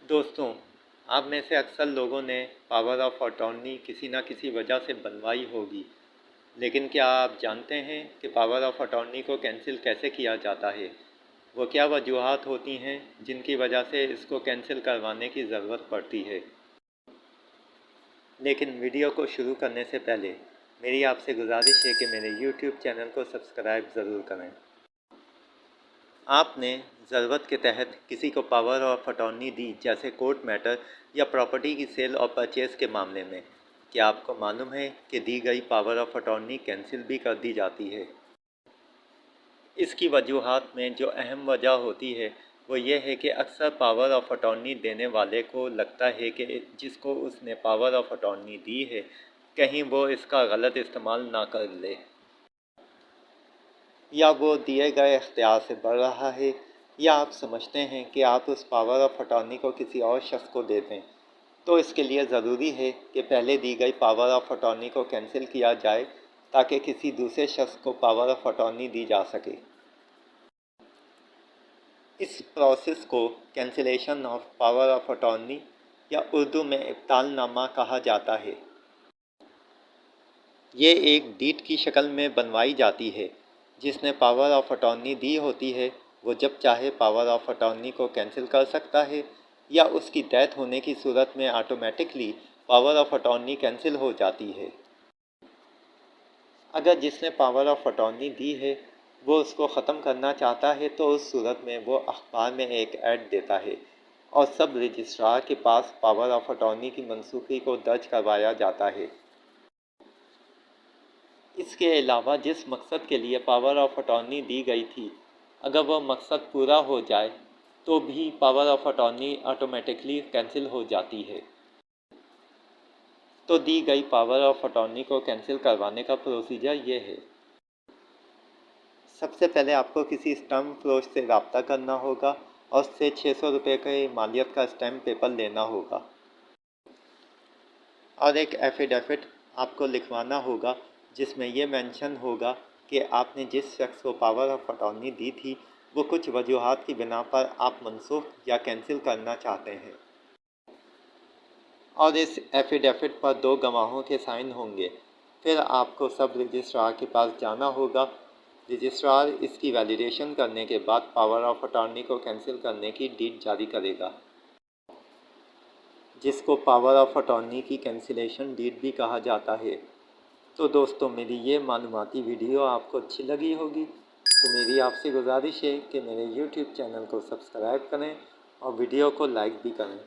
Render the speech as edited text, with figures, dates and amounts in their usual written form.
दोस्तों, आप में से अक्सर लोगों ने पावर ऑफ अटॉर्नी किसी न किसी वजह से बनवाई होगी, लेकिन क्या आप जानते हैं कि पावर ऑफ अटॉर्नी को कैंसिल कैसे किया जाता है? वो क्या वजूहात होती हैं जिनकी वजह से इसको कैंसिल करवाने की ज़रूरत पड़ती है? लेकिन वीडियो को शुरू करने से पहले मेरी आपसे गुजारिश है कि मेरे YouTube चैनल को सब्सक्राइब ज़रूर करें। आपने ज़रूरत के तहत किसी को पावर ऑफ अटॉर्नी दी, जैसे कोर्ट मैटर या प्रॉपर्टी की सेल और परचेज़ के मामले में। क्या आपको मालूम है कि दी गई पावर ऑफ अटॉर्नी कैंसिल भी कर दी जाती है? इसकी वजूहात में जो अहम वजह होती है वो ये है कि अक्सर पावर ऑफ अटॉर्नी देने वाले को लगता है कि जिसको उसने पावर ऑफ अटॉर्नी दी है कहीं वो इसका गलत इस्तेमाल ना कर ले, या वो दिए गए इख्तियार से बढ़ रहा है, या आप समझते हैं कि आप उस पावर ऑफ अटॉर्नी को किसी और शख्स को दे दें। तो इसके लिए ज़रूरी है कि पहले दी गई पावर ऑफ अटॉर्नी को कैंसिल किया जाए ताकि किसी दूसरे शख्स को पावर ऑफ अटॉर्नी दी जा सके। इस प्रोसेस को cancellation of power of attorney या उर्दू में इब्तालनामा कहा जाता है। ये एक डीड की शक्ल में बनवाई जाती है। जिसने पावर ऑफ अटॉर्नी दी होती है वो जब चाहे पावर ऑफ अटॉर्नी को कैंसिल कर सकता है, या उसकी डेथ होने की सूरत में automatically power of attorney cancel हो जाती है। अगर जिसने पावर ऑफ अटॉर्नी दी है वो उसको ख़त्म करना चाहता है तो उस सूरत में वो अखबार में एक ऐड देता है और सब रजिस्ट्रार के पास पावर ऑफ अटॉर्नी की मनसूखी को दर्ज करवाया जाता है। इसके अलावा जिस मकसद के लिए पावर ऑफ अटॉर्नी दी गई थी, अगर वह मकसद पूरा हो जाए तो भी power of attorney automatically cancel हो जाती है। तो दी गई पावर ऑफ अटॉर्नी को कैंसिल करवाने का प्रोसीजर ये है। सबसे पहले आपको किसी स्टैम्प फरोश से रब्ता करना होगा और उससे 600 रुपये के मालियत का स्टैम्प पेपर लेना होगा और एक एफिडेविट आपको लिखवाना होगा जिसमें यह मेंशन होगा कि आपने जिस शख्स को पावर ऑफ अटॉर्नी दी थी वो कुछ वजूहात की बिना पर आप मनसूख या कैंसिल करना चाहते हैं, और इस एफिडेविट पर 2 गवाहों के साइन होंगे। फिर आपको सब रजिस्ट्रार के पास जाना होगा। रजिस्ट्रार इसकी वैलिडेशन करने के बाद पावर ऑफ अटॉर्नी को कैंसिल करने की डीड जारी करेगा, जिसको पावर ऑफ अटॉर्नी की कैंसिलेशन डीड भी कहा जाता है। तो दोस्तों, मेरी ये मालूमाती वीडियो आपको अच्छी लगी होगी तो मेरी आपसे गुजारिश है कि मेरे YouTube चैनल को सब्सक्राइब करें और वीडियो को लाइक भी करें।